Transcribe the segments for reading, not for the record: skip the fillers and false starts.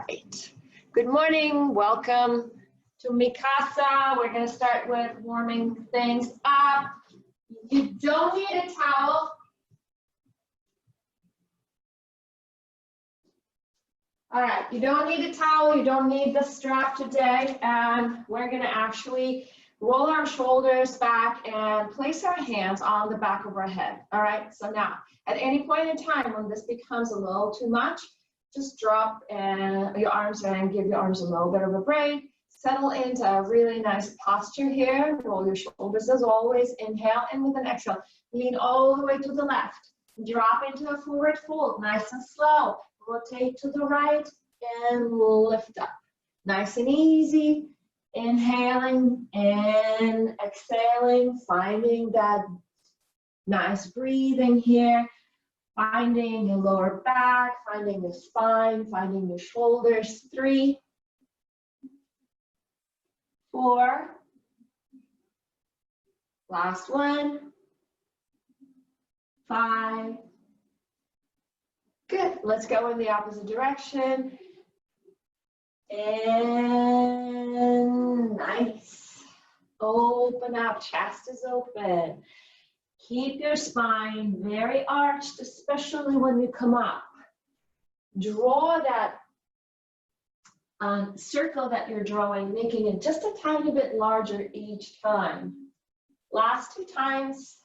right. Good morning. Welcome to Mikasa. We're going to start with warming things up. You don't need a towel. All right, you don't need a towel. You don't need the strap today. And we're going to actually roll our shoulders back and place our hands on the back of our head. All right, so now at any point in time when this becomes a little too much, just drop your arms and give your arms a little bit of a break. Settle into a really nice posture here. Roll your shoulders as always. Inhale, and with an exhale, lean all the way to the left. Drop into a forward fold, nice and slow. Rotate to the right and lift up. Nice and easy. Inhaling and exhaling, finding that nice breathing here. Finding your lower back, finding the spine, finding your shoulders. 3, 4, last one, 5. Good, let's go in the opposite direction. And nice. Open up, chest is open. Keep your spine very arched, especially when you come up. Draw that circle that you're drawing, making it just a tiny bit larger each time. Last 2 times.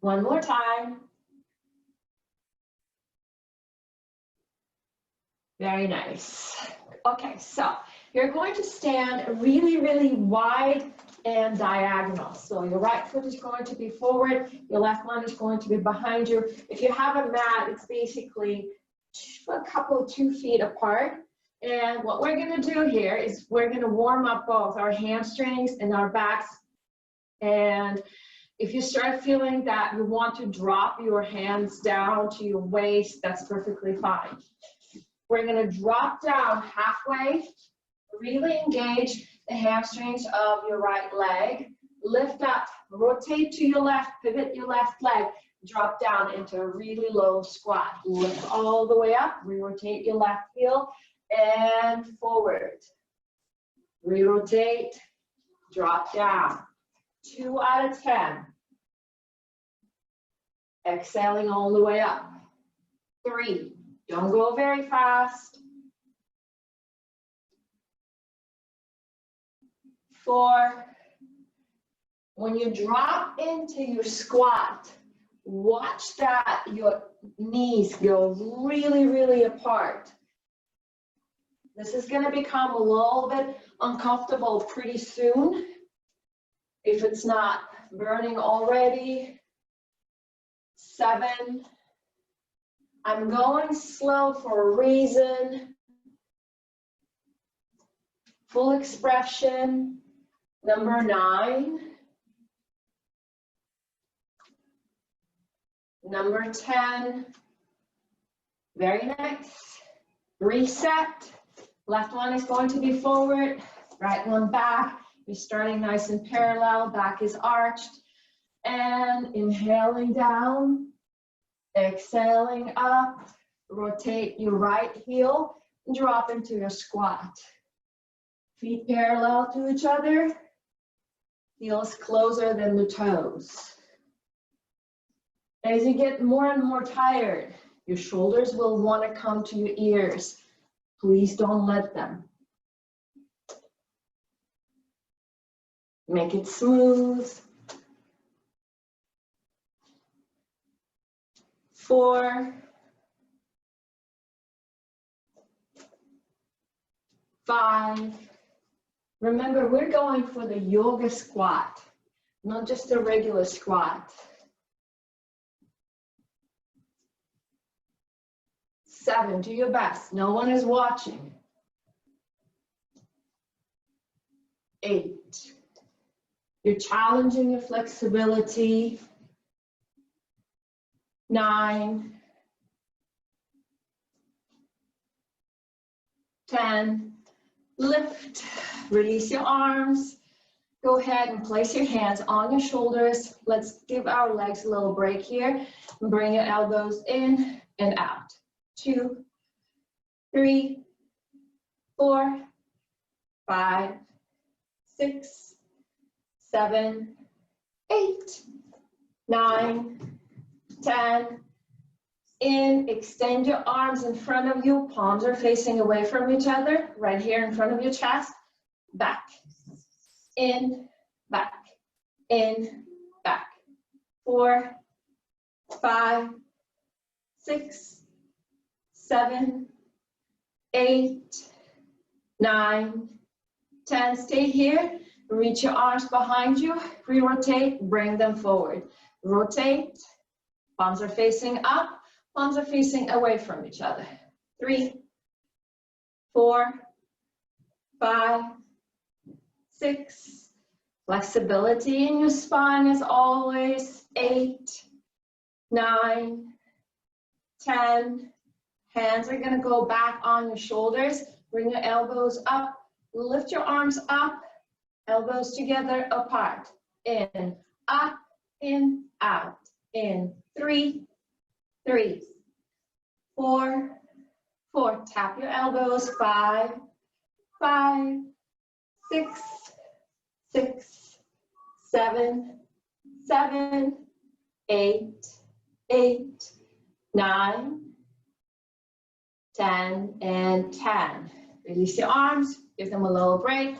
One more time. Very nice. Okay, so you're going to stand really, really wide and diagonal. So your right foot is going to be forward, your left one is going to be behind you. If you have a mat, it's basically a couple 2 feet apart. And what we're going to do here is we're going to warm up both our hamstrings and our backs. And if you start feeling that you want to drop your hands down to your waist, that's perfectly fine. We're going to drop down halfway, really engage the hamstrings of your right leg. Lift up, rotate to your left, pivot your left leg, drop down into a really low squat. Lift all the way up, re-rotate your left heel and forward. Re-rotate, drop down. 2 out of 10. Exhaling all the way up. 3. Don't go very fast. 4. When you drop into your squat, watch that your knees go really, really apart. This is going to become a little bit uncomfortable pretty soon if it's not burning already. 7. I'm going slow for a reason. Full expression. Number 9. Number 10. Very nice. Reset. Left one is going to be forward. Right one back. You're starting nice and parallel. Back is arched. And inhaling down. Exhaling up, rotate your right heel, drop into your squat. Feet parallel to each other, heels closer than the toes. As you get more and more tired, your shoulders will want to come to your ears. Please don't let them. Make it smooth. 4, 5. Remember, we're going for the yoga squat, not just a regular squat. 7, do your best. No one is watching. 8. You're challenging your flexibility. 9, 10, lift, release your arms, Go ahead and place your hands on your shoulders. Let's give our legs a little break here. Bring your elbows in and out. 2, 3, 4, 5, 6, 7, 8, 9, 10. In, extend your arms in front of you. Palms are facing away from each other, right here in front of your chest. Back, in, back, in, back. 4, 5, 6, 7, 8, 9, 10. Stay here. Reach your arms behind you. Re-rotate, bring them forward. Rotate. Palms are facing up. Palms are facing away from each other. 3, 4, 5, 6. Flexibility in your spine as always. 8, 9, 10. Hands are going to go back on your shoulders. Bring your elbows up. Lift your arms up. Elbows together, apart. In, up, in, out. In. 3, 3, 4, 4. Tap your elbows. 5, 5, 6, 6, 7, 7, 8, 8, 9, 10, and 10. Release your arms. Give them a little break.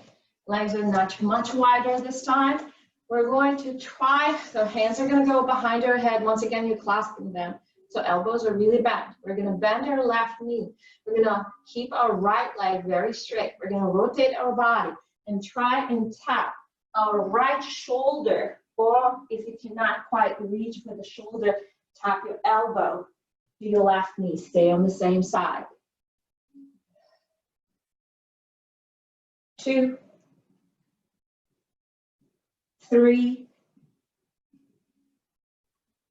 Legs are much wider this time. We're going to try, so hands are going to go behind our head. Once again, you're clasping them. So elbows are really bent. We're going to bend our left knee. We're going to keep our right leg very straight. We're going to rotate our body and try and tap our right shoulder. Or if you cannot quite reach for the shoulder, tap your elbow to your left knee. Stay on the same side. 2, 3,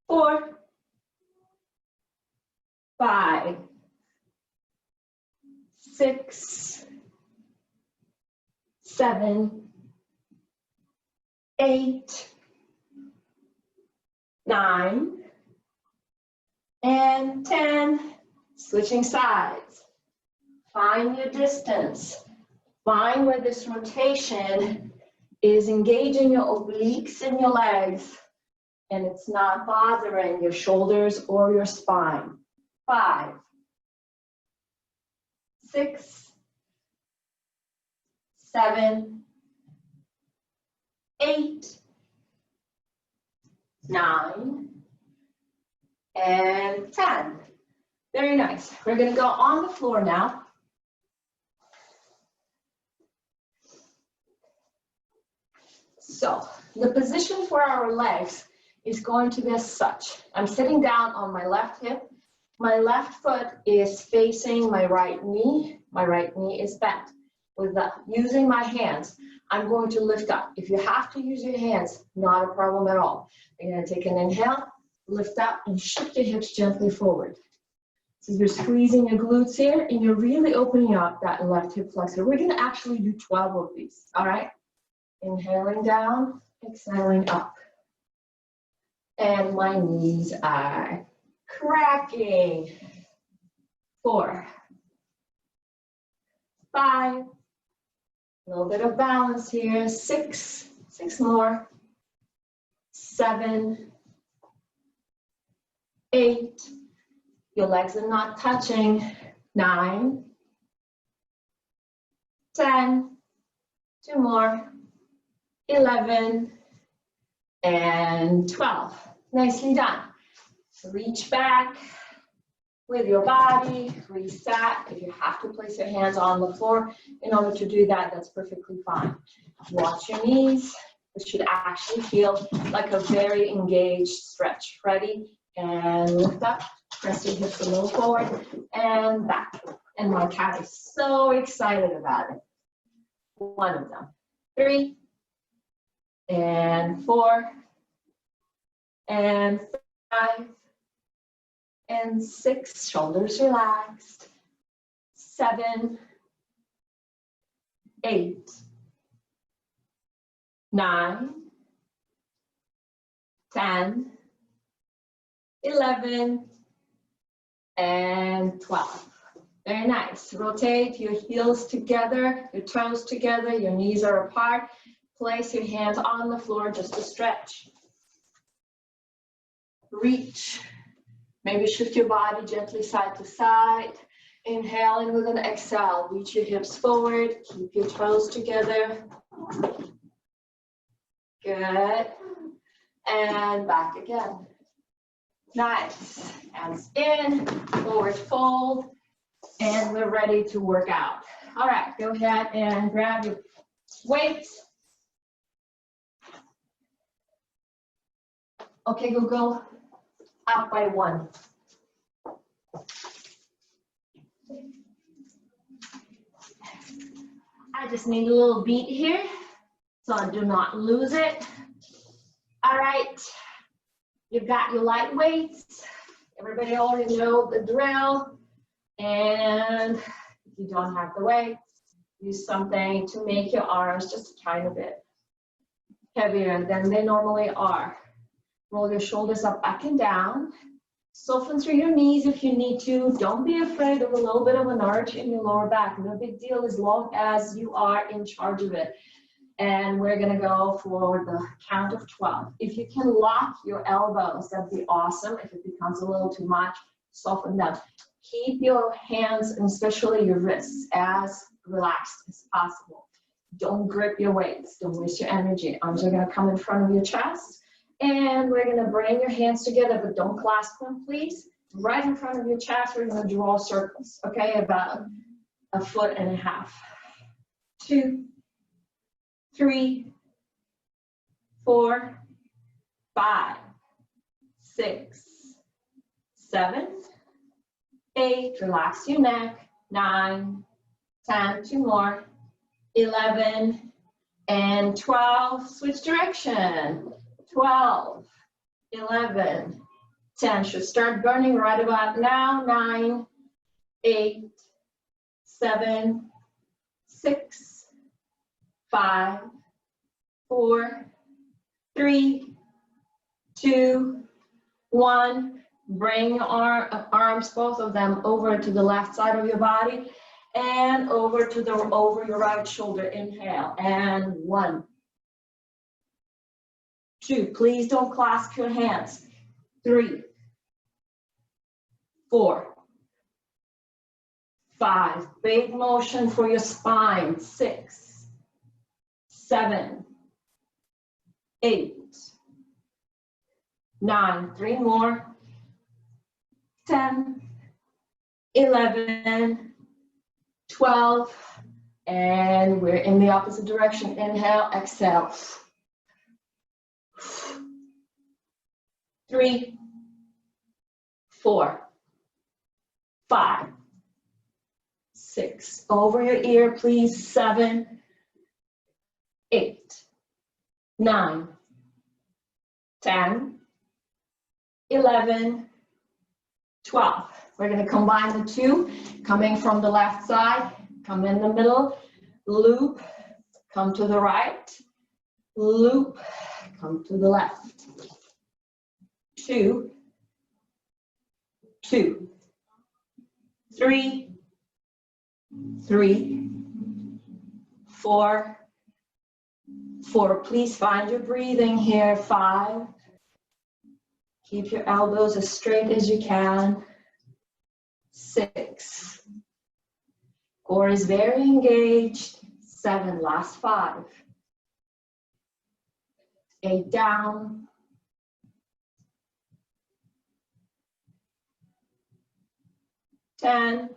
4, 5, 6, 7, 8, 9, and 10. Switching sides. Find your distance. Find where this rotation is engaging your obliques and your legs, and it's not bothering your shoulders or your spine. 5, 6, 7, 8, 9, and 10. Very nice. We're going to go on the floor now. So the position for our legs is going to be as such. I'm sitting down on my left hip. My left foot is facing my right knee. My right knee is bent. With using my hands, I'm going to lift up. If you have to use your hands, not a problem at all. You're going to take an inhale, lift up, and shift your hips gently forward. So you're squeezing your glutes here, and you're really opening up that left hip flexor. We're going to actually do 12 of these, all right? Inhaling down, exhaling up. And my knees are cracking. 4, 5, a little bit of balance here. 6, 6 more. 7, 8, your legs are not touching. 9, 10, 2 more. 11, and 12. Nicely done. Reach back with your body, reset. If you have to place your hands on the floor in order to do that, that's perfectly fine. Watch your knees. This should actually feel like a very engaged stretch. Ready? And lift up. Press your hips a little forward and back. And my cat is so excited about it. One of them. 3, and 4, and 5, and 6, shoulders relaxed. 7, 8, 9, 10, 11, and 12. Very nice. Rotate your heels together, your toes together, your knees are apart. Place your hands on the floor just to stretch. Reach. Maybe shift your body gently side to side. Inhale, and we're going to exhale. Reach your hips forward. Keep your toes together. Good. And back again. Nice. Hands in, forward fold, and we're ready to work out. All right, go ahead and grab your weights. Okay, go up by 1. I just need a little beat here, so I do not lose it. All right, you've got your light weights. Everybody already know the drill. And if you don't have the weights, use something to make your arms just a tiny bit heavier than they normally are. Roll your shoulders up, back and down. Soften through your knees if you need to. Don't be afraid of a little bit of an arch in your lower back. No big deal as long as you are in charge of it. And we're gonna go for the count of 12. If you can lock your elbows, that'd be awesome. If it becomes a little too much, soften them. Keep your hands, and especially your wrists, as relaxed as possible. Don't grip your weights. Don't waste your energy. Arms are gonna come in front of your chest. And we're gonna bring your hands together, but don't clasp them, please. Right in front of your chest, we're gonna draw circles, okay? About 1.5 feet. 2, 3, 4, 5, 6, 7, 8, relax your neck, 9, 10, 2 more, 11, and 12, switch direction. 12, 11, 10, should start burning right about now. 9, 8, 7, 6, 5, 4, 3, 2, 1. Bring your arms, both of them, over to the left side of your body and over your right shoulder. Inhale, and 1, 2, please don't clasp your hands. 3, 4, 5, big motion for your spine. 6, 7, 8, 9, 3 more, 10, 11, 12, and we're in the opposite direction. Inhale, exhale. 3, 4, 5, 6. Over your ear, please. 7, 8, 9, 10, 11, 12. We're going to combine the two, coming from the left side, come in the middle, loop, come to the right, loop, come to the left. 2, 2, 3, 3, 4, 4. Please find your breathing here. 5. Keep your elbows as straight as you can. 6. Core is very engaged. 7. Last 5. 8 down. 10,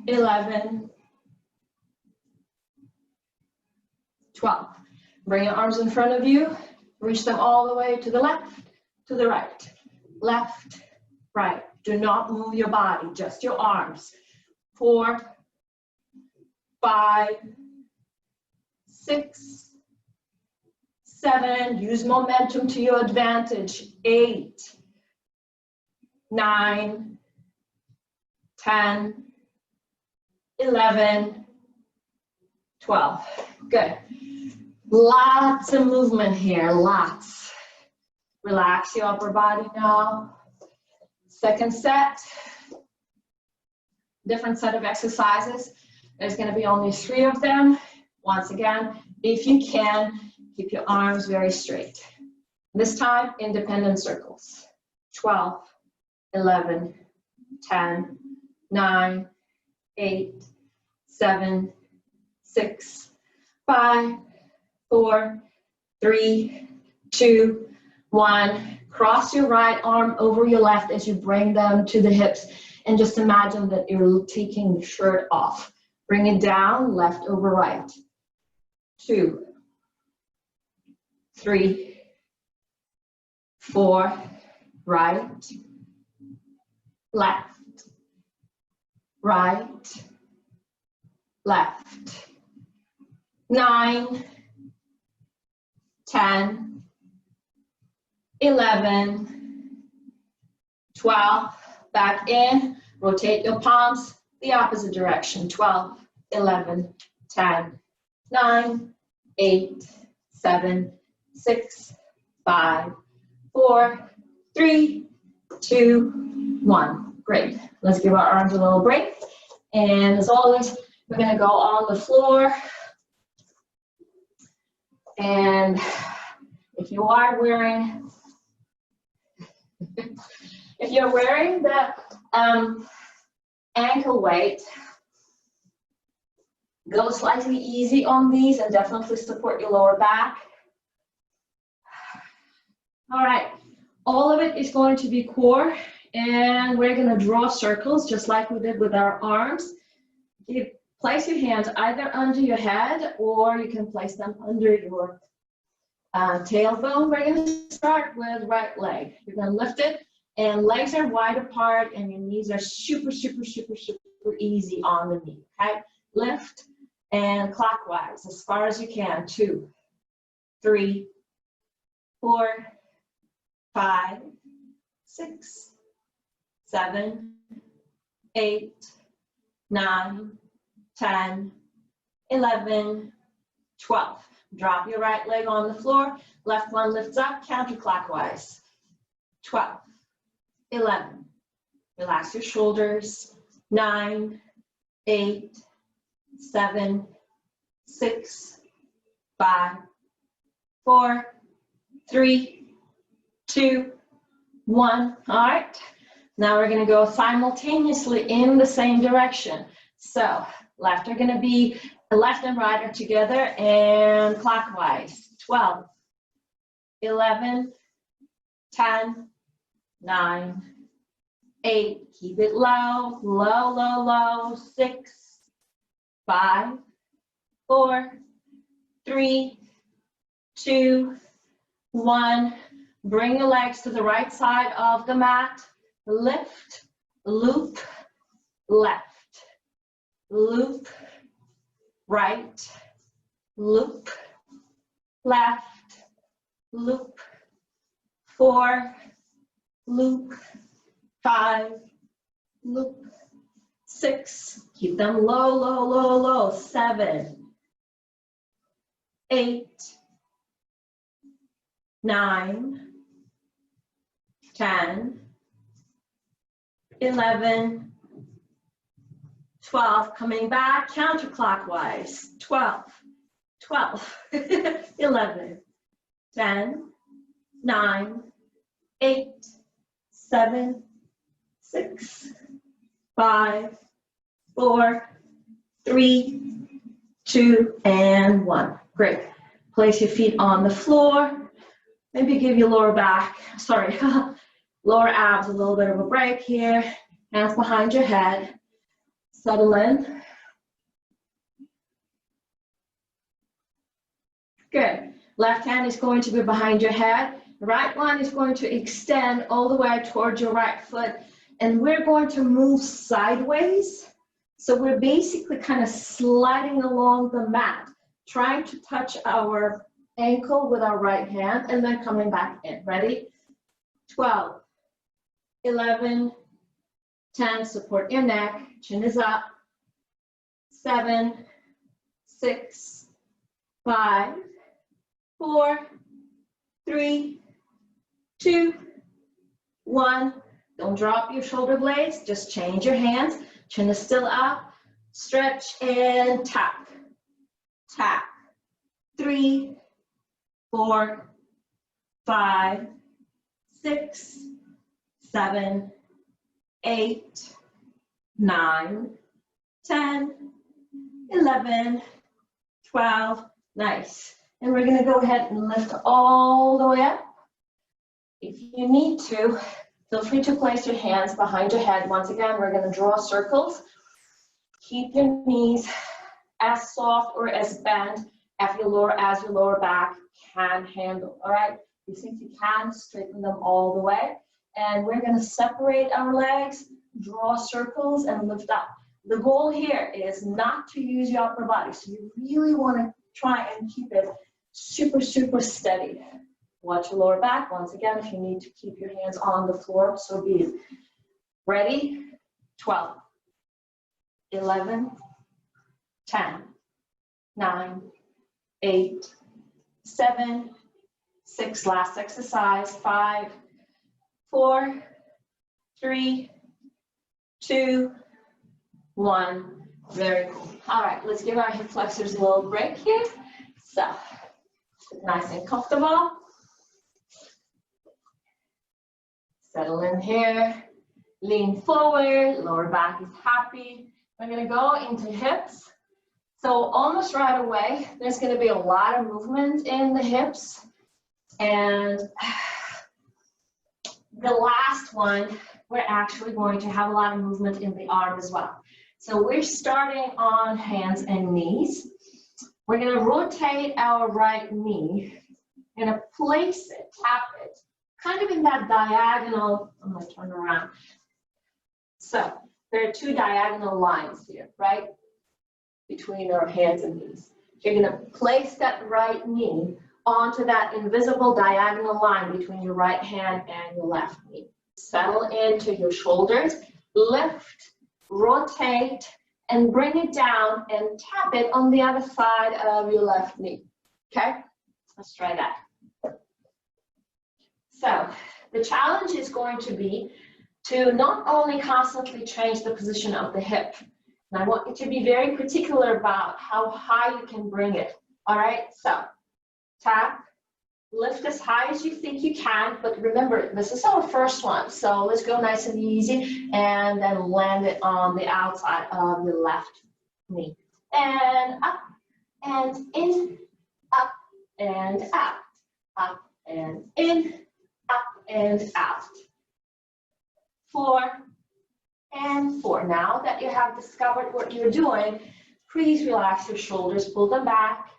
11, 12. Bring your arms in front of you. Reach them all the way to the left, to the right. Left, right. Do not move your body, just your arms. 4, 5, 6, 7, use momentum to your advantage. 8, 9, 10, 11, 12. Good. Lots of movement here, lots. Relax your upper body now. Second set. Different set of exercises. There's going to be only 3 of them. Once again, if you can, keep your arms very straight. This time, independent circles. 12, 11, 10, 9, 8, 7, 6, 5, 4, 3, 2, 1. Cross your right arm over your left as you bring them to the hips, and just imagine that you're taking the shirt off. Bring it down, left over right. 2, 3, 4, right, left, right, left. 9, 10, 11, 12, back in, rotate your palms the opposite direction. 12, 11, 10, 9, 8, 7, 6, 5, 4, 3, 2, 1. Great. Let's give our arms a little break. And as always, we're going to go on the floor. And if you are wearing, if you're wearing the ankle weight, go slightly easy on these and definitely support your lower back. All right, all of it is going to be core, and we're going to draw circles just like we did with our arms. Place your hands either under your head, or you can place them under your tailbone. We're going to start with right leg. You're going to lift it, and legs are wide apart, and your knees are super, super, super, super easy on the knee, okay? Lift and clockwise as far as you can. 2, 3, 4, 5, 6, 7, 8, 9, 10, 11, 12. Drop your right leg on the floor, left one lifts up, counterclockwise. 12, 11, relax your shoulders. 9, 8, 7, 6, 5, 4, 3, 2, 1. All right, now we're going to go simultaneously in the same direction. So left are going to be, the left and right are together and clockwise. 12, 11, 10, 9, 8, keep it low, low, low, low. 6, 5, 4, 3, 2, 1. Bring your legs to the right side of the mat. Lift, loop, left, loop, right, loop, left, loop, 4, loop, 5, loop, 6, keep them low, low, low, low. 7, 8, 9, 10, 11, 12, coming back counterclockwise. 12, 12, 11, 10, 9, 8, 7, 6, 5, 4, 3, 2, and 1. Great. Place your feet on the floor. Maybe give your lower back, sorry, lower abs a little bit of a break here. Hands behind your head. Settle in. Good. Left hand is going to be behind your head. Right one is going to extend all the way towards your right foot. And we're going to move sideways. So we're basically kind of sliding along the mat, trying to touch our ankle with our right hand and then coming back in. Ready? 12, 11, 10, support your neck, chin is up. 7, 6, 5, 4, 3, 2, 1. Don't drop your shoulder blades, just change your hands. Chin is still up. Stretch and tap. Tap. 3, 4, 5, 6, 7, 8, 9, 10, 11, 12. Nice. And we're going to go ahead and lift all the way up. If you need to, feel free to place your hands behind your head. Once again, we're going to draw circles. Keep your knees as soft or as bent as your lower back can handle. All right? You think you can, straighten them all the way. And we're going to separate our legs, draw circles, and lift up. The goal here is not to use your upper body. So you really want to try and keep it super, super steady. Watch your lower back. Once again, if you need to keep your hands on the floor, so be it. Ready? 12, 11, 10, 9, 8, 7, 6. Last exercise. 5, 4, 3, 2, 1. Very cool. All right, let's give our hip flexors a little break here. So, nice and comfortable. Settle in here. Lean forward. Lower back is happy. We're going to go into hips. So almost right away, there's going to be a lot of movement in the hips. And the last one, we're actually going to have a lot of movement in the arm as well. So we're starting on hands and knees. We're going to rotate our right knee. We're going to place it, tap it, kind of in that diagonal. I'm going to turn around. So there are two diagonal lines here, right? Between our hands and knees. You're going to place that right knee onto that invisible diagonal line between your right hand and your left knee. Settle into your shoulders, lift, rotate, and bring it down and tap it on the other side of your left knee. Okay? Let's try that. So the challenge is going to be to not only constantly change the position of the hip, and I want you to be very particular about how high you can bring it. All right? So tap, lift as high as you think you can, but remember, this is our first one, so let's go nice and easy, and then land it on the outside of your left knee. And up, and in, up, and out, up, and in, up, and out. 4, and 4. Now that you have discovered what you're doing, please relax your shoulders, pull them back.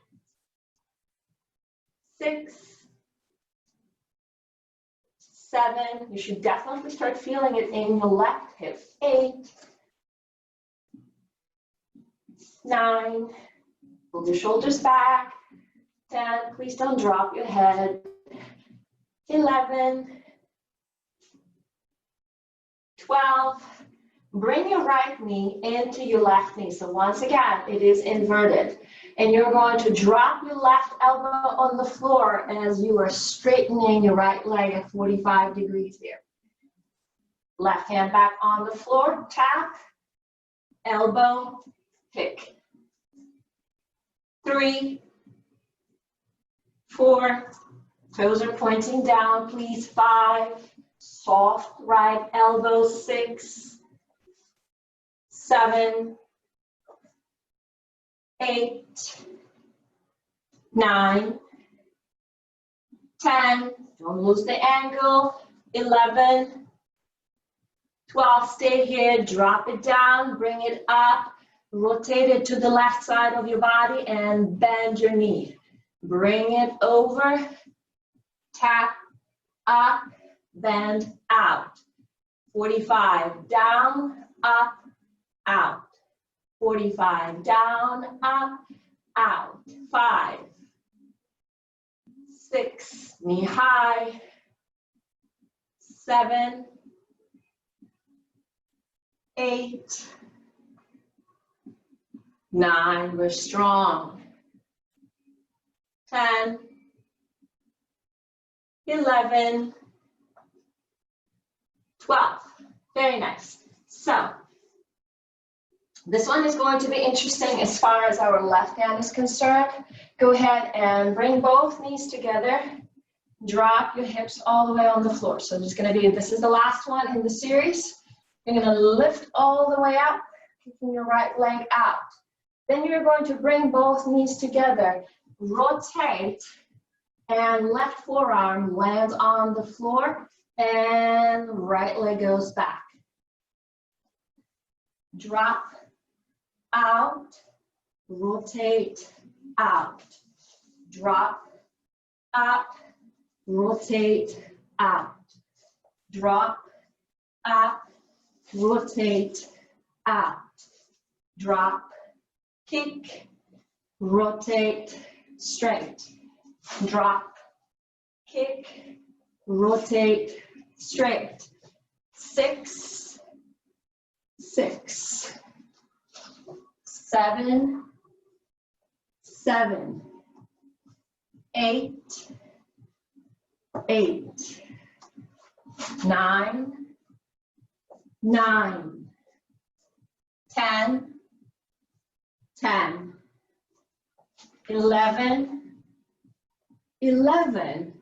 6, 7, you should definitely start feeling it in your left hip. 8, 9, pull your shoulders back. 10, please don't drop your head. 11, 12, bring your right knee into your left knee. So once again, it is inverted. And you're going to drop your left elbow on the floor as you are straightening your right leg at 45 degrees here. Left hand back on the floor, tap, elbow, kick. 3, 4, toes are pointing down, please. 5, soft right elbow. 6, 7, 8, 9, 10, don't lose the angle. 11, 12, stay here, drop it down, bring it up, rotate it to the left side of your body and bend your knee. Bring it over, tap, up, bend, out. 45, down, up, out. 45, down, up, out. 5, 6, knee high. 7, 8, 9, we're strong. 10, 11, 12. Very nice. So this one is going to be interesting as far as our left hand is concerned. Go ahead and bring both knees together. Drop your hips all the way on the floor. So there's going to be, this is the last one in the series. You're going to lift all the way up, kicking your right leg out. Then you're going to bring both knees together, rotate, and left forearm lands on the floor, and right leg goes back. Drop, out, rotate, out. Drop, up, rotate, out. Drop, up, rotate, out. Drop, kick, rotate, straight. Drop, kick, rotate, straight. 6, 6, 7, 7, 8, 8, 9, 9, 10, 10, 11, 11,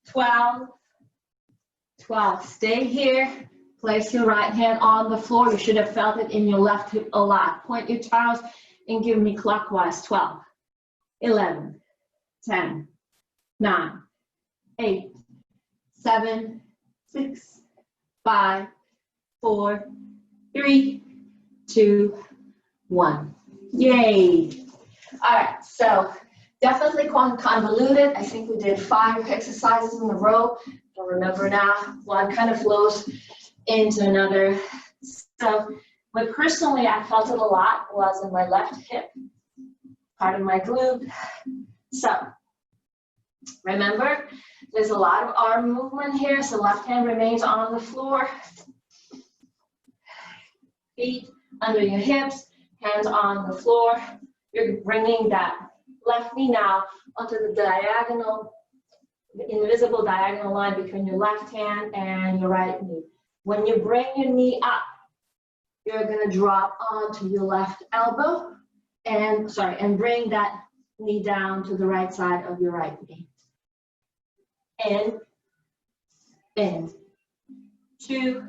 12, 12. Stay here. Place your right hand on the floor. You should have felt it in your left hip a lot. Point your toes and give me clockwise. 12, 11, 10, 9, 8, 7, 6, 5, 4, 3, 2, 1. Yay. All right, so definitely convoluted. I think we did 5 exercises in a row. Don't remember now. One kind of flows into another. So, but personally, I felt it a lot was in my left hip, part of my glute. So, remember, there's a lot of arm movement here. So left hand remains on the floor. Feet under your hips, hands on the floor. You're bringing that left knee now onto the diagonal, the invisible diagonal line between your left hand and your right knee. When you bring your knee up, you're going to drop onto your left elbow and bring that knee down to the right side of your right knee. In, 2,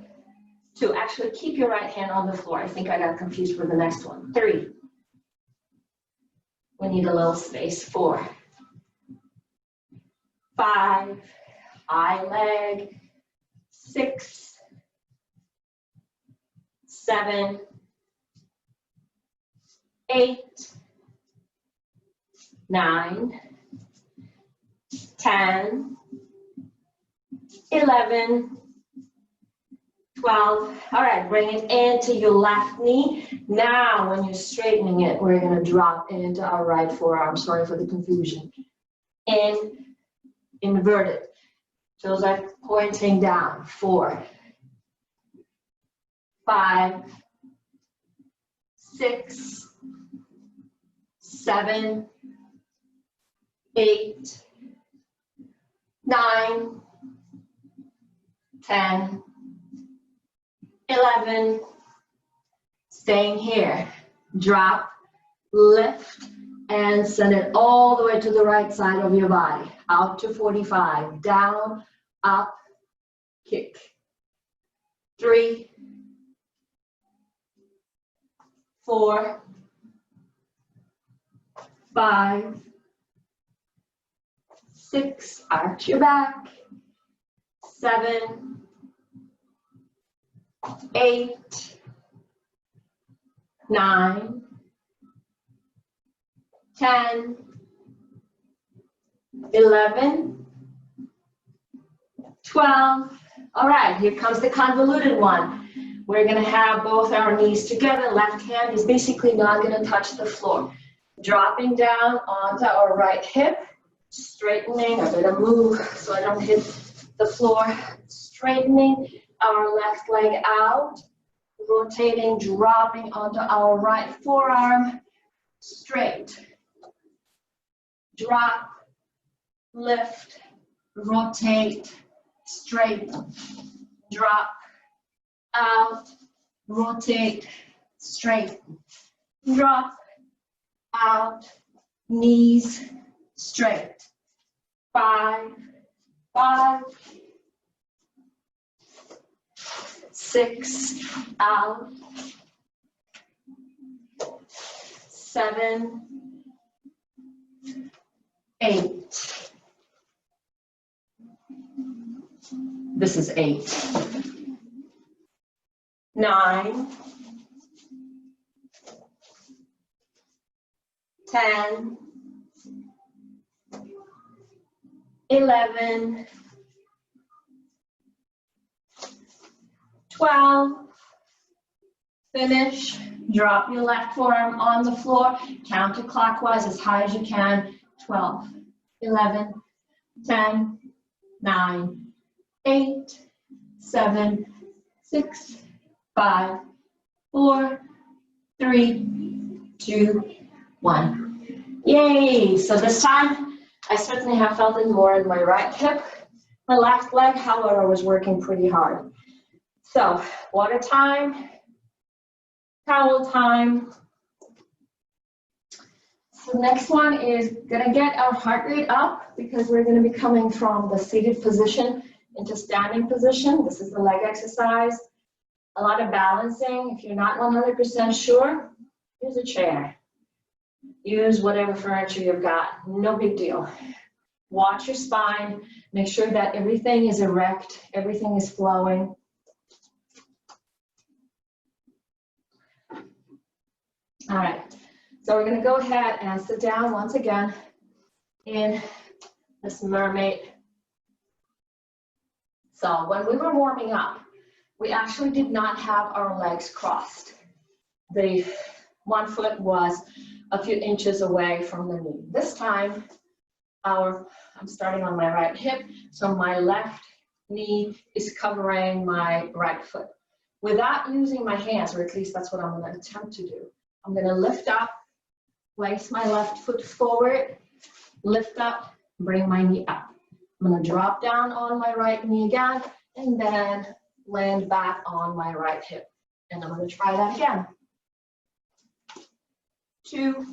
2. Actually, keep your right hand on the floor. I think I got confused with the next one. 3. We need a little space. 4, 5, high leg. 6, 7, 8, 9, 10, 11, 12. All right, bring it into your left knee. Now, when you're straightening it, we're going to drop into our right forearm. Sorry for the confusion. In, inverted. Toes are pointing down. 4, 5, 6, 7, 8, 9, 10, 11, staying here. Drop, lift, and send it all the way to the right side of your body. Out to 45, down, up, kick. 3, 4, 5, 6, arch your back. 7, 8, 9, 10, 11, 12. All right, here comes the convoluted one. We're going to have both our knees together. Left hand is basically not going to touch the floor. Dropping down onto our right hip, straightening. I'm going to move so I don't hit the floor. Straightening our left leg out. rotating, dropping onto our right forearm, straight. Drop, lift, rotate, straight, drop, out, rotate, straight, drop, out, knees, straight. 5, 5, 6, out, 7, 8. This is 8. 9, 10, 11, 12, finish, drop your left forearm on the floor, counterclockwise as high as you can, 12, 11, 10, 9, 8, 7, 6, 5, 4, 3, 2, 1. Yay! So this time, I certainly have felt it more in my right hip. My left leg, however, was working pretty hard. So, water time, towel time. So next one is gonna get our heart rate up because we're gonna be coming from the seated position into standing position. This is the leg exercise. A lot of balancing. If you're not 100% sure, use a chair. Use whatever furniture you've got, no big deal. Watch your spine, make sure that everything is erect, everything is flowing. All right, so we're gonna go ahead and sit down once again in this mermaid. So when we were warming up, we actually did not have our legs crossed. The one foot was a few inches away from the knee. This time, I'm starting on my right hip, so my left knee is covering my right foot. Without using my hands, or at least that's what I'm going to attempt to do, I'm going to lift up, place my left foot forward, lift up, bring my knee up. I'm going to drop down on my right knee again, and then land back on my right hip. And I'm going to try that again. 2,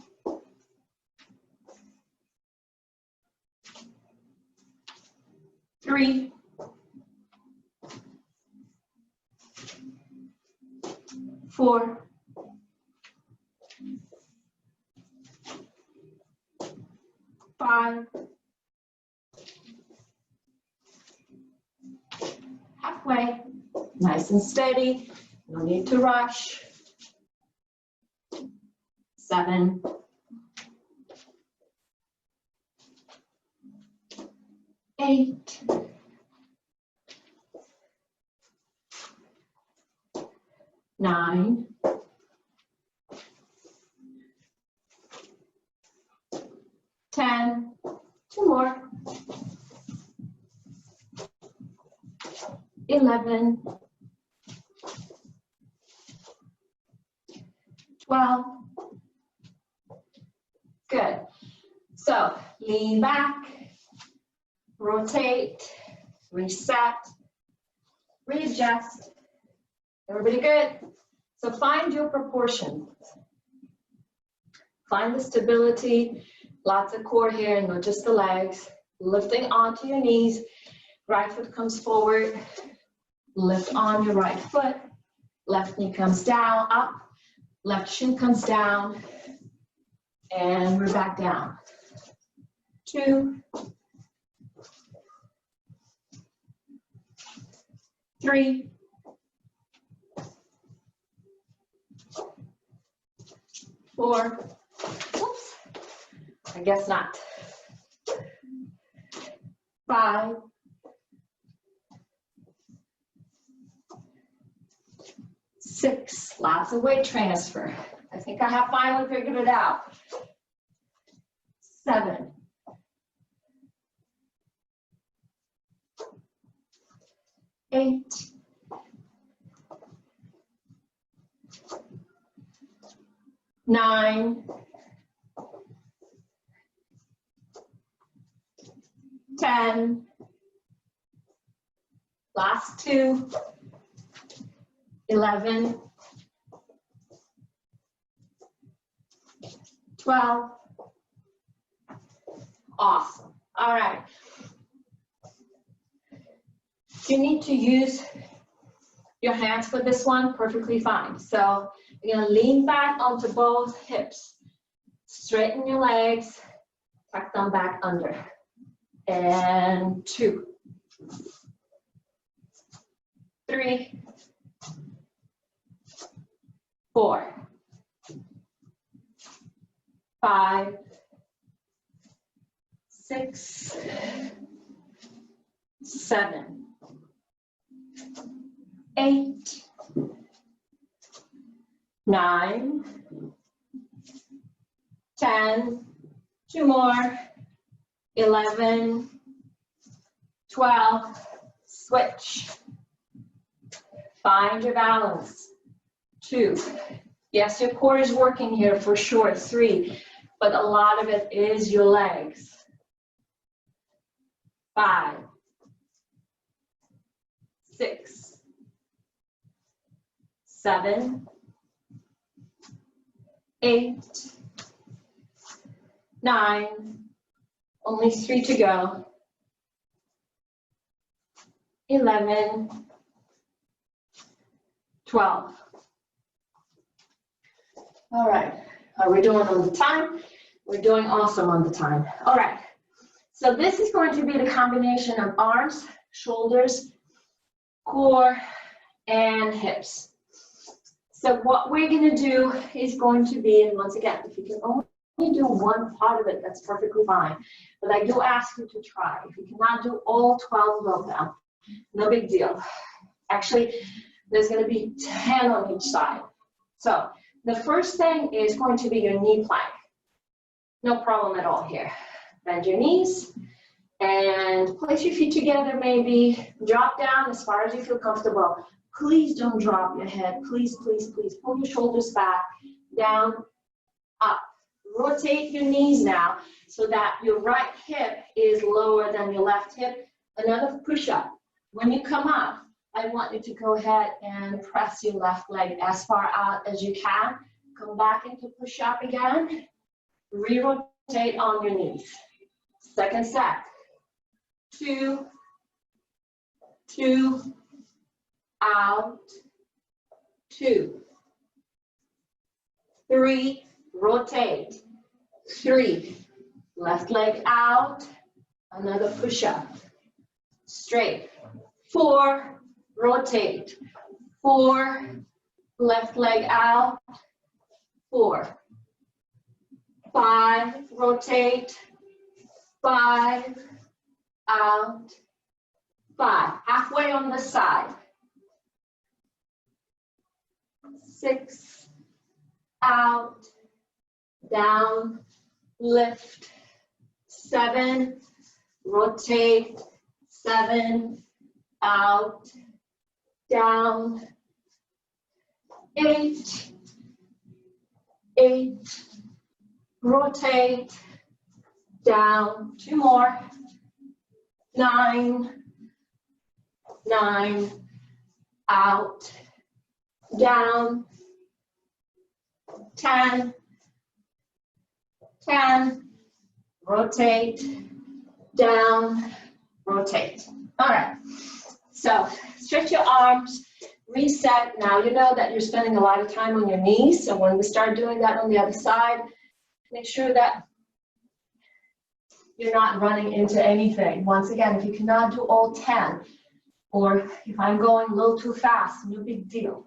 3, 4, 5, halfway, nice and steady, no need to rush. 7, 8, 9, 10, 2 more, 11, 12, good. So lean back, rotate, reset, readjust. Everybody good? So find your proportion. Find the stability, lots of core here, not just the legs. Lifting onto your knees, right foot comes forward, lift on your right foot, left knee comes down, up, left shin comes down, and we're back down. 2, 3, 4, oops, I guess not. 5, 6, lots of weight transfer. I think I have finally figured it out. 7, 8, 9, 10, last 2, 11, 12. Awesome. All right. If you need to use your hands for this one, perfectly fine. So you're going to lean back onto both hips. Straighten your legs, tuck them back under. And 2, 3, 4, 5, 6, 7, 8, 9, 10, 2 more, 11, 12, switch. Find your balance. 2. Yes, your core is working here for sure. 3, but a lot of it is your legs. 5, 6, 7, 8, 9, only 3 to go. 11, 12. All right, how are we doing on the time? We're doing awesome on the time. All right, so this is going to be the combination of arms, shoulders, core, and hips. So what we're going to do is going to be, and once again, if you can only do one part of it, that's perfectly fine. But I do ask you to try. If you cannot do all 12 of them, no big deal. Actually, there's going to be 10 on each side. So the first thing is going to be your knee plank. No problem at all here. Bend your knees and place your feet together maybe. Drop down as far as you feel comfortable. Please don't drop your head. Please, please, please. Pull your shoulders back, down, up. Rotate your knees now so that your right hip is lower than your left hip. Another push-up. When you come up, I want you to go ahead and press your left leg as far out as you can. Come back into push-up again. Re-rotate on your knees. Second set. 2, 2, out, 2, 3, rotate, 3, left leg out, another push-up, straight, 4, rotate, 4, left leg out, 4, 5, rotate, 5, out, 5, halfway on the side, 6, out, down, lift, 7, rotate, 7, out, down, 8, 8, rotate, down, 2 more, 9, 9, out, down, 10, 10, rotate, down, rotate. All right, so stretch your arms, reset. Now you know that you're spending a lot of time on your knees, so when we start doing that on the other side, make sure that you're not running into anything. Once again, if you cannot do all 10, or if I'm going a little too fast, no big deal.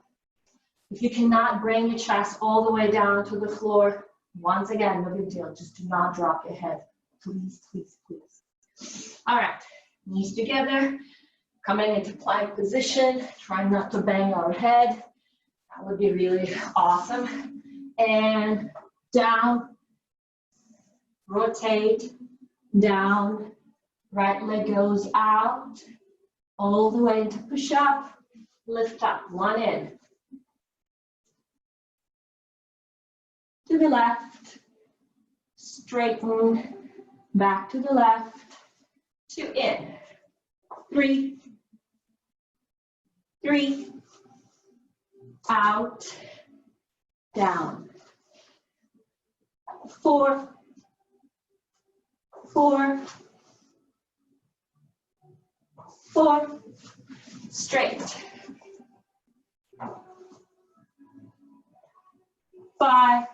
If you cannot bring your chest all the way down to the floor, once again, no big deal. Just do not drop your head. Please, please, please. All right, knees together, coming into plank position. Try not to bang our head. That would be really awesome. And down, rotate, down, right leg goes out, all the way into push up, lift up, 1 in, to the left, straighten, back to the left, 2 in, 3, 3, out, down, 4, 4, 4, straight, 5,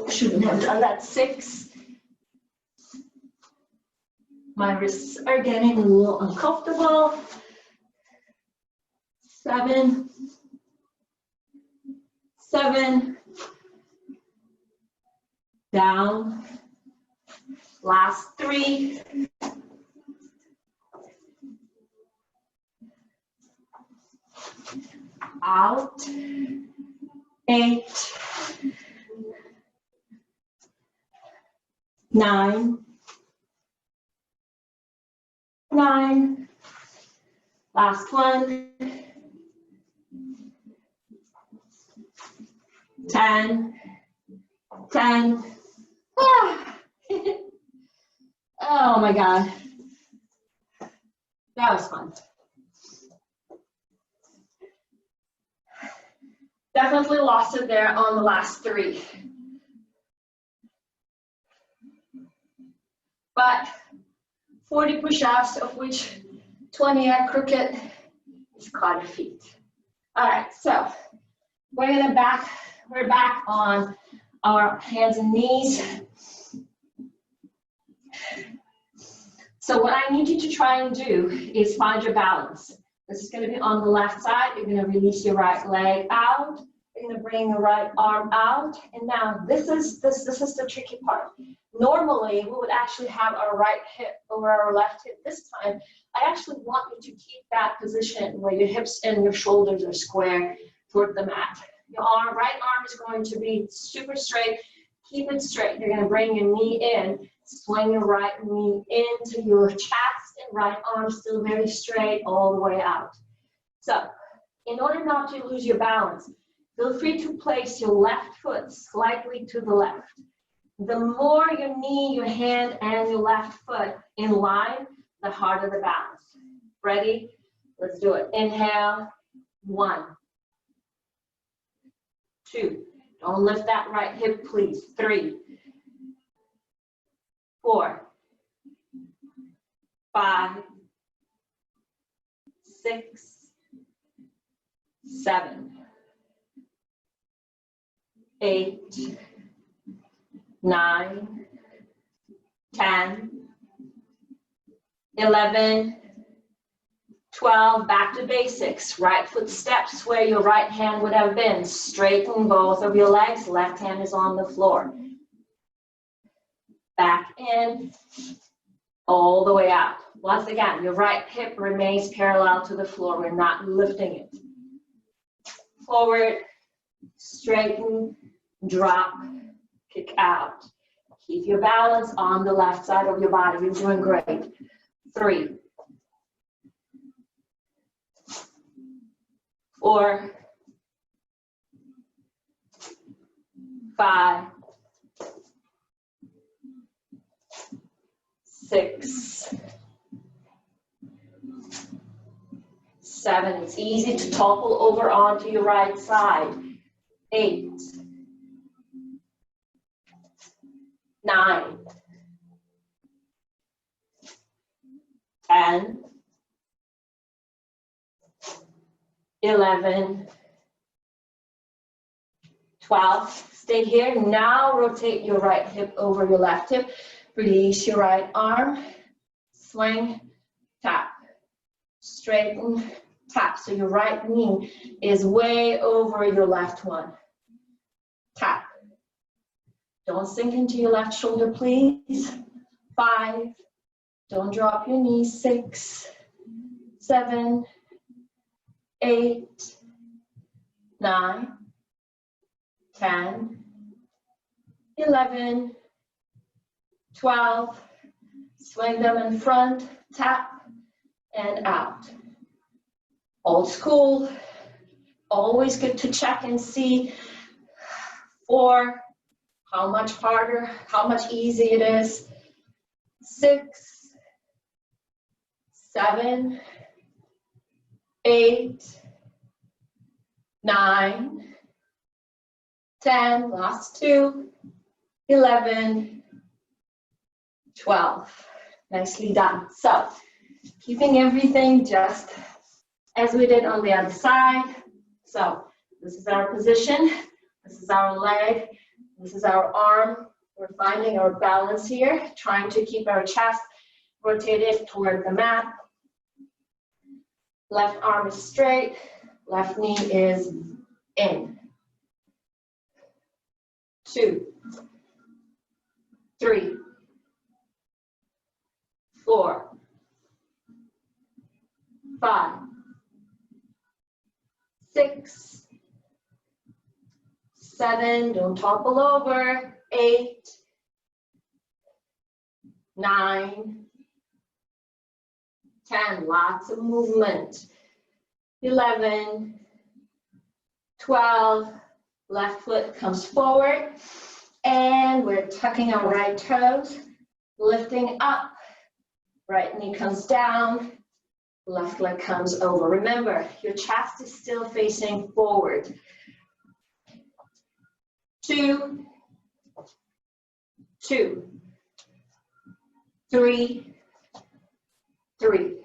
shouldn't have done that, 6. My wrists are getting a little uncomfortable. 7, 7, down, last 3, out, 8, 9, 9, last one, 10, 10. Ah. Oh my God, that was fun. Definitely lost it there on the last 3. But 40 push-ups, of which 20 are crooked, is quite a feat. All right, so we're back on our hands and knees. So what I need you to try and do is find your balance. This is going to be on the left side. You're going to release your right leg out. You're going to bring your right arm out. And now this is the tricky part. Normally, we would actually have our right hip over our left hip. This time, I actually want you to keep that position where your hips and your shoulders are square toward the mat. Your right arm is going to be super straight. Keep it straight. You're going to bring your knee in. Swing your right knee into your chest and right arm still very straight all the way out. So, in order not to lose your balance, feel free to place your left foot slightly to the left. The more your knee, your hand, and your left foot in line, the harder the balance. Ready? Let's do it. Inhale. 1, 2. Don't lift that right hip, please. 3, 4, 5, 6, 7, 8, 9, 10, 11, 12, back to basics. Right foot steps where your right hand would have been. Straighten both of your legs. Left hand is on the floor. Back in, all the way out. Once again, your right hip remains parallel to the floor. We're not lifting it. Forward, straighten, drop, kick out. Keep your balance on the left side of your body. You're doing great. 3, 4, 5, 6, 7. It's easy to topple over onto your right side. 8, 9, 10, 11, 12. Stay here. Now rotate your right hip over your left hip. Release your right arm. Swing, tap, straighten, tap. So your right knee is way over your left one. Tap. Don't sink into your left shoulder, please. 5. Don't drop your knees. 6, 7, 8, 9, 10, 11, 12. Swing them in front, tap, and out. Old school, always good to check and see 4, how much harder, how much easier it is. 6, 7, 8, 9, 10, last 2, 11, 12. Nicely done. So, keeping everything just as we did on the other side. So, this is our position, this is our leg, this is our arm. We're finding our balance here, trying to keep our chest rotated toward the mat. Left arm is straight, left knee is in. 2, 3, 4, 5, 6, 7, don't topple over, 8, 9, 10, lots of movement, 11, 12, left foot comes forward, and we're tucking our right toes, lifting up, right knee comes down, left leg comes over. Remember, your chest is still facing forward. 2, 2, 3, 3.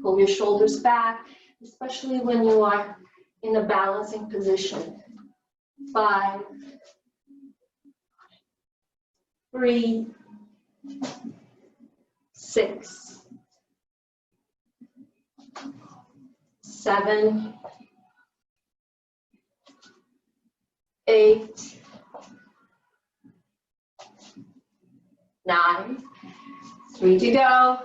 Pull your shoulders back, especially when you are in a balancing position. 5, 3, 6, 7, 8, 9, 3 to go,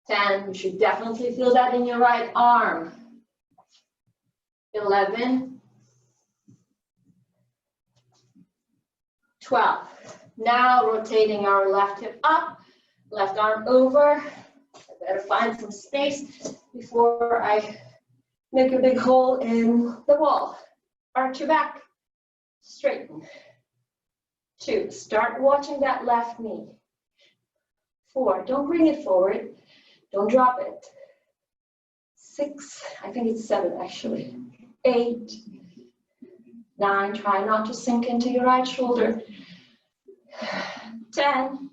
10, you should definitely feel that in your right arm, 11, 12. Now rotating our left hip up, left arm over. I better find some space before I make a big hole in the wall. Arch your back, straighten. 2, start watching that left knee. 4, don't bring it forward, don't drop it. 6, I think it's 7 actually. 8, 9, try not to sink into your right shoulder. 10,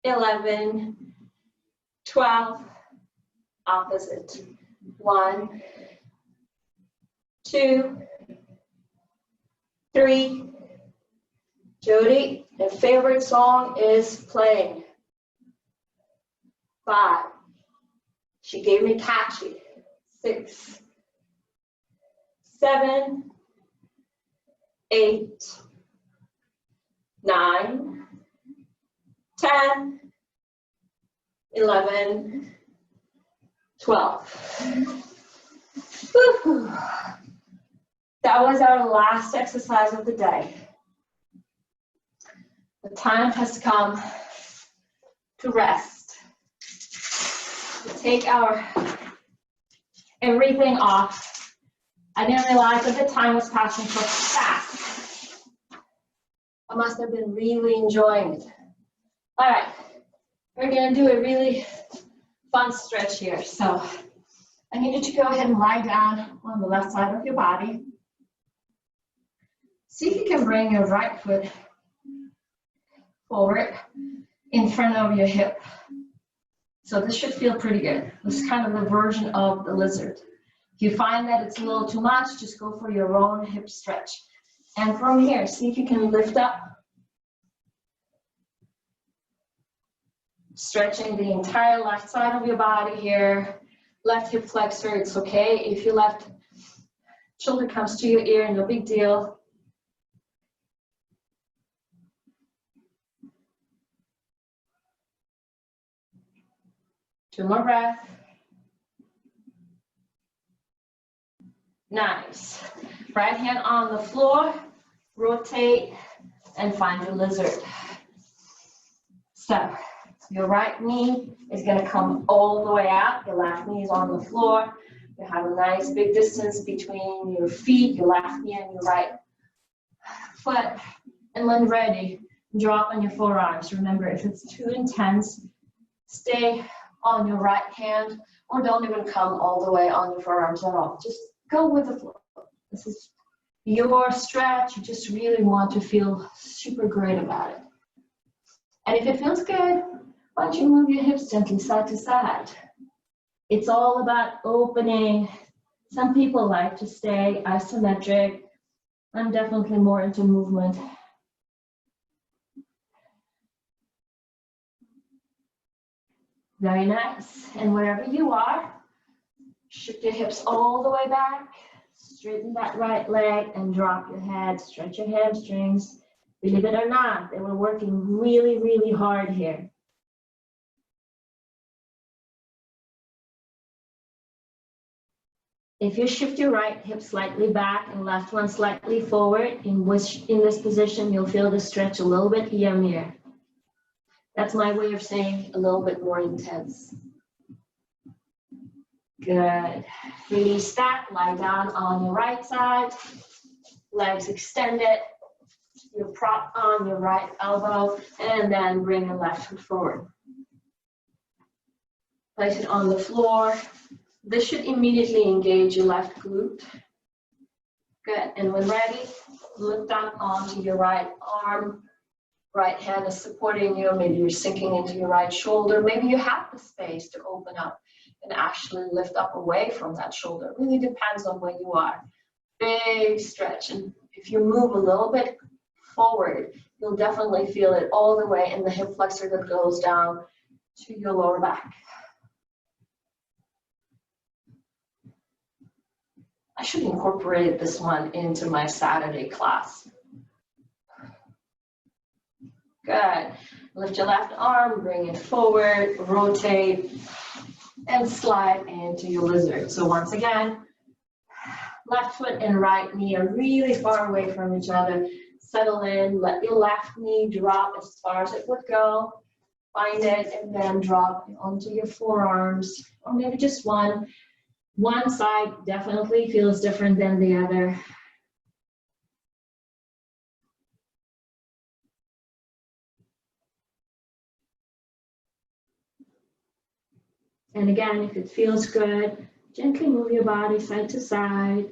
11, 12, opposite. 1, 2, 3, Jody, their favorite song is playing. 5, she gave me catchy. 6, 7, 8, 9, 10, 11, 12. Woo-hoo. That was our last exercise of the day. The time has come to rest. To take our everything off. I didn't realize that the time was passing so fast. I must have been really enjoying it. All right, we're gonna do a really fun stretch here. So I need you to go ahead and lie down on the left side of your body. See if you can bring your right foot forward in front of your hip. So this should feel pretty good. This is kind of the version of the lizard. If you find that it's a little too much, just go for your own hip stretch. And from here, see if you can lift up. Stretching the entire left side of your body here. Left hip flexor, it's okay. If your left shoulder comes to your ear, no big deal. Two more breaths. Nice. Right hand on the floor, rotate, and find your lizard. So, Your right knee is going to come all the way out. Your left knee is on the floor. You have a nice big distance between your feet, your left knee and your right foot. And when ready, drop on your forearms. Remember, if it's too intense, stay on your right hand or don't even come all the way on your forearms at all. Just go with the flow. This is your stretch. You just really want to feel super great about it. And if it feels good, why don't you move your hips gently side to side? It's all about opening. Some people like to stay isometric. I'm definitely more into movement. Very nice. And wherever you are, shift your hips all the way back. Straighten that right leg and drop your head. Stretch your hamstrings. Believe it or not, they were working really, really hard here. If you shift your right hip slightly back and left one slightly forward, in this position, you'll feel the stretch a little bit yummier. That's my way of saying a little bit more intense. Good. Release that, lie down on your right side, legs extended, your prop on your right elbow, and then bring your left foot forward. Place it on the floor. This should immediately engage your left glute. Good, and when ready, lift up onto your right arm. Right hand is supporting you, maybe you're sinking into your right shoulder. Maybe you have the space to open up and actually lift up away from that shoulder. It really depends on where you are. Big stretch, and if you move a little bit forward, you'll definitely feel it all the way in the hip flexor that goes down to your lower back. I should incorporate this one into my Saturday class. Good. Lift your left arm, bring it forward, rotate, and slide into your lizard. So once again, left foot and right knee are really far away from each other. Settle in, let your left knee drop as far as it would go. Find it and then drop onto your forearms, or maybe just one. One side definitely feels different than the other. And again, if it feels good, gently move your body side to side.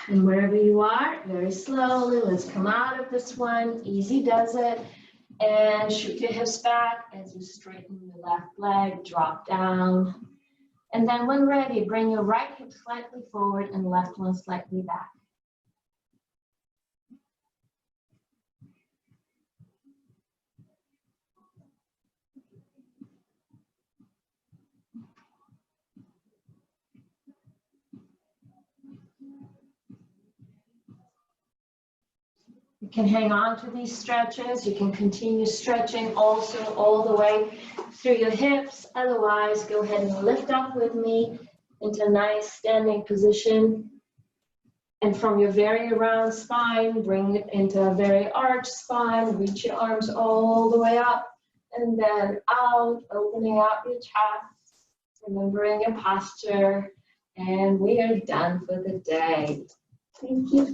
And wherever you are, very slowly, let's come out of this one. Easy does it. And shoot your hips back as you straighten your left leg, drop down. And then when ready, bring your right hip slightly forward and left one slightly back. You can hang on to these stretches. You can continue stretching also all the way through your hips. Otherwise, go ahead and lift up with me into a nice standing position. And from your very round spine, bring it into a very arched spine. Reach your arms all the way up and then out, opening up your chest, remembering your posture. And we are done for the day. Thank you.